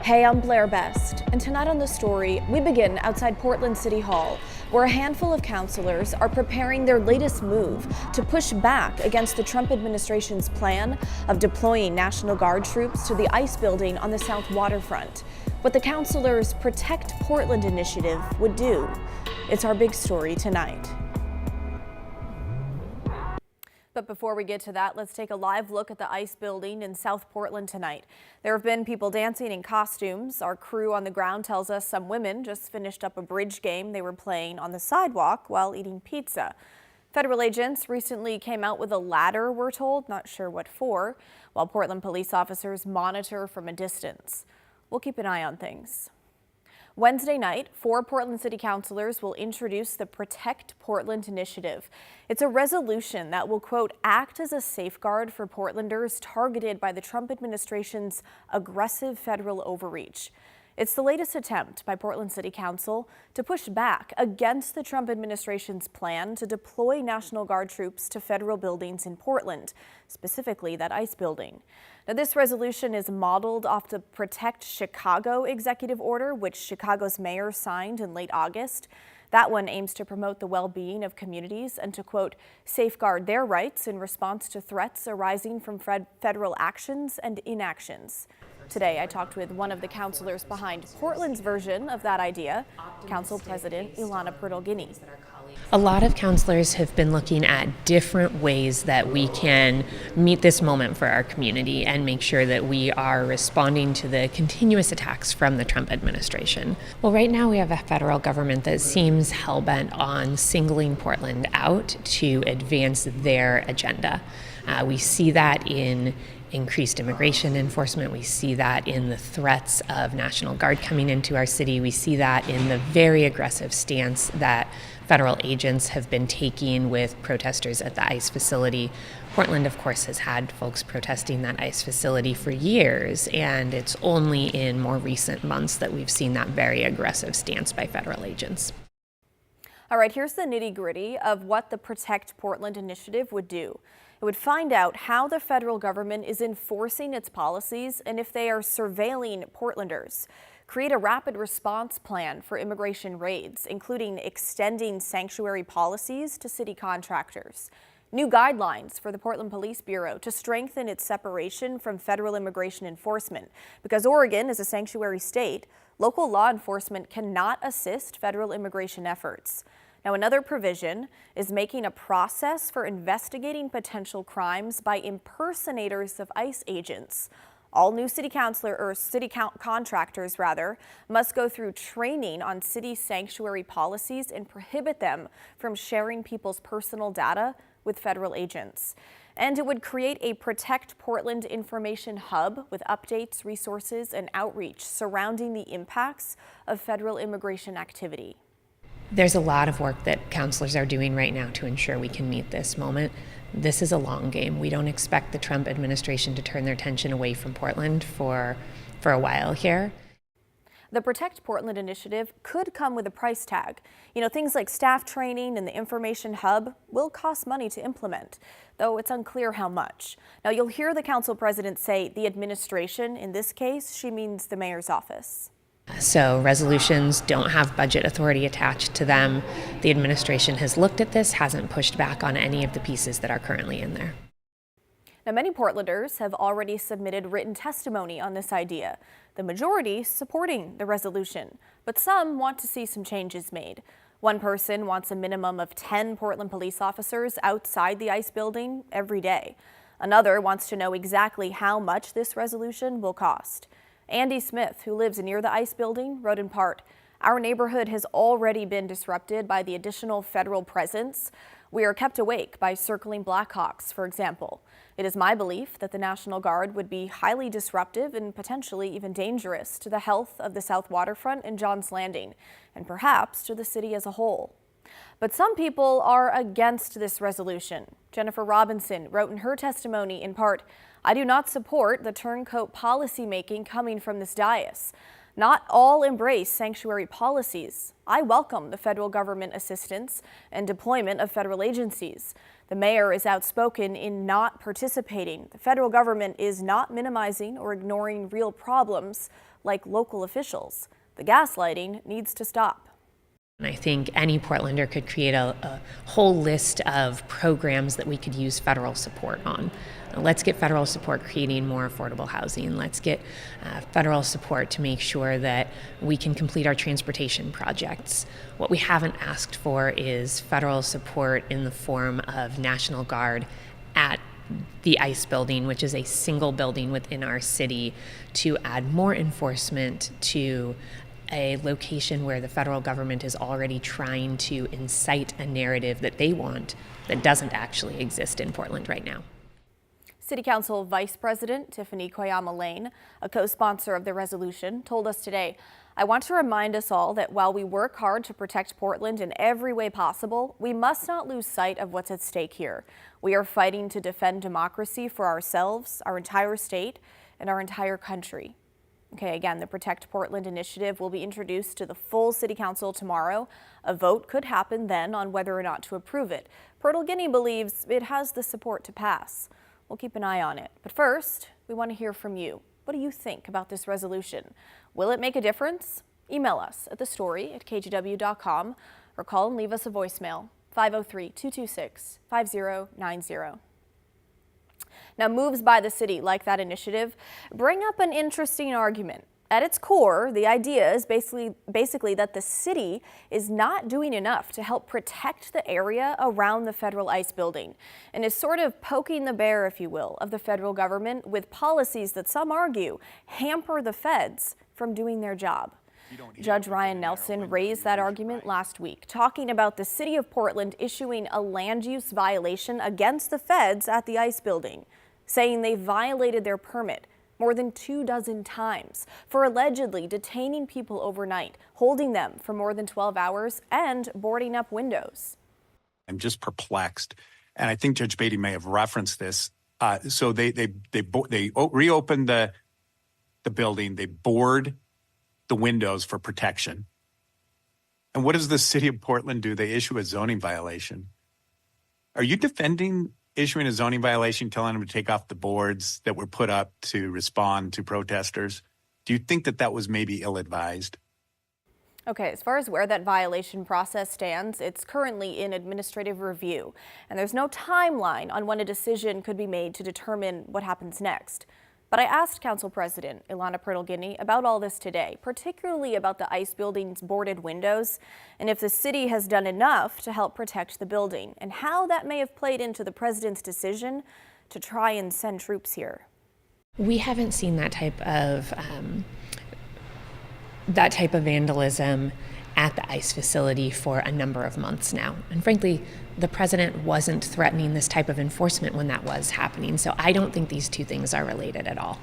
Hey, I'm Blair Best, and tonight on The Story, we begin outside Portland City Hall, where a handful of councilors are preparing their latest move to push back against the Trump administration's plan of deploying National Guard troops to the ICE building on the South Waterfront. What the councilors' Protect Portland initiative would do. It's our big story tonight. But before we get to that, let's take a live look at the ICE building in South Portland tonight. There have been people dancing in costumes. Our crew on the ground tells us some women just finished up a bridge game they were playing on the sidewalk while eating pizza. Federal agents recently came out with a ladder, we're told, not sure what for, while Portland police officers monitor from a distance. We'll keep an eye on things. Wednesday night, 4 Portland City Councilors will introduce the Protect Portland initiative. It's a resolution that will, quote, act as a safeguard for Portlanders targeted by the Trump administration's aggressive federal overreach. It's the latest attempt by Portland City Council to push back against the Trump administration's plan to deploy National Guard troops to federal buildings in Portland, specifically that ICE building. Now, this resolution is modeled off the Protect Chicago executive order, which Chicago's mayor signed in late August. That one aims to promote the well-being of communities and to, quote, safeguard their rights in response to threats arising from federal actions and inactions. Today, I talked with one of the councilors behind Portland's version of that idea, Council President Ilana Pertolgini. A lot of councilors have been looking at different ways that we can meet this moment for our community and make sure that we are responding to the continuous attacks from the Trump administration. Well, right now we have a federal government that seems hell-bent on singling Portland out to advance their agenda. We see that in increased immigration enforcement. We see that in the threats of National Guard coming into our city. We see that in the very aggressive stance that federal agents have been taking with protesters at the ICE facility. Portland, of course, has had folks protesting that ICE facility for years, and it's only in more recent months that we've seen that very aggressive stance by federal agents. All right, here's the nitty-gritty of what the Protect Portland initiative would do. It would find out how the federal government is enforcing its policies and if they are surveilling Portlanders. Create a rapid response plan for immigration raids, including extending sanctuary policies to city contractors. New guidelines for the Portland Police Bureau to strengthen its separation from federal immigration enforcement. Because Oregon is a sanctuary state, local law enforcement cannot assist federal immigration efforts. Now, another provision is making a process for investigating potential crimes by impersonators of ICE agents. All new city contractors must go through training on city sanctuary policies and prohibit them from sharing people's personal data with federal agents. And it would create a Protect Portland information hub with updates, resources, and outreach surrounding the impacts of federal immigration activity. There's a lot of work that councilors are doing right now to ensure we can meet this moment. This is a long game. We don't expect the Trump administration to turn their attention away from Portland for a while here. The Protect Portland initiative could come with a price tag. Things like staff training and the information hub will cost money to implement, though it's unclear how much. Now, you'll hear the council president say the administration. In this case, she means the mayor's office. So resolutions don't have budget authority attached to them. The administration has looked at this, hasn't pushed back on any of the pieces that are currently in there. Now, many Portlanders have already submitted written testimony on this idea, the majority supporting the resolution, but some want to see some changes made. One person wants a minimum of 10 Portland police officers outside the ICE building every day. Another wants to know exactly how much this resolution will cost. Andy Smith, who lives near the ICE building, wrote in part, "Our neighborhood has already been disrupted by the additional federal presence. We are kept awake by circling Blackhawks, for example. It is my belief that the National Guard would be highly disruptive and potentially even dangerous to the health of the South Waterfront and Johns Landing, and perhaps to the city as a whole." But some people are against this resolution. Jennifer Robinson wrote in her testimony in part, "I do not support the turncoat policymaking coming from this dais. Not all embrace sanctuary policies. I welcome the federal government assistance and deployment of federal agencies. The mayor is outspoken in not participating. The federal government is not minimizing or ignoring real problems like local officials. The gaslighting needs to stop. And I think any Portlander could create a whole list of programs that we could use federal support on. Let's get federal support creating more affordable housing. Let's get federal support to make sure that we can complete our transportation projects. What we haven't asked for is federal support in the form of National Guard at the ICE building, which is a single building within our city, to add more enforcement to a location where the federal government is already trying to incite a narrative that they want that doesn't actually exist in Portland right now. City Council Vice President Tiffany Koyama Lane, a co-sponsor of the resolution, told us today, "I want to remind us all that while we work hard to protect Portland in every way possible, we must not lose sight of what's at stake here. We are fighting to defend democracy for ourselves, our entire state, and our entire country." Okay, again, the Protect Portland initiative will be introduced to the full City Council tomorrow. A vote could happen then on whether or not to approve it. Portland believes it has the support to pass. We'll keep an eye on it. But first, we want to hear from you. What do you think about this resolution? Will it make a difference? Email us at thestory@kgw.com or call and leave us a voicemail, 503-226-5090. Now, moves by the city like that initiative bring up an interesting argument. At its core, the idea is basically that the city is not doing enough to help protect the area around the federal ICE building and is sort of poking the bear, if you will, of the federal government with policies that some argue hamper the feds from doing their job. Judge Ryan Nelson raised that argument last week, talking about the city of Portland issuing a land use violation against the feds at the ICE building, saying they violated their permit more than 24 times for allegedly detaining people overnight, holding them for more than 12 hours, and boarding up windows. I'm just perplexed, and I think Judge Beatty may have referenced this. So they reopen the building, they board the windows for protection. And what does the city of Portland do? They issue a zoning violation. Are you defending issuing a zoning violation, telling them to take off the boards that were put up to respond to protesters? Do you think that that was maybe ill-advised? Okay, as far as where that violation process stands, it's currently in administrative review, and there's no timeline on when a decision could be made to determine what happens next. But I asked Council President Ilana Prittle-Guiney about all this today, particularly about the ICE building's boarded windows, and if the city has done enough to help protect the building, and how that may have played into the president's decision to try and send troops here. We haven't seen that type of vandalism at the ICE facility for a number of months now. And frankly, the president wasn't threatening this type of enforcement when that was happening. So I don't think these two things are related at all.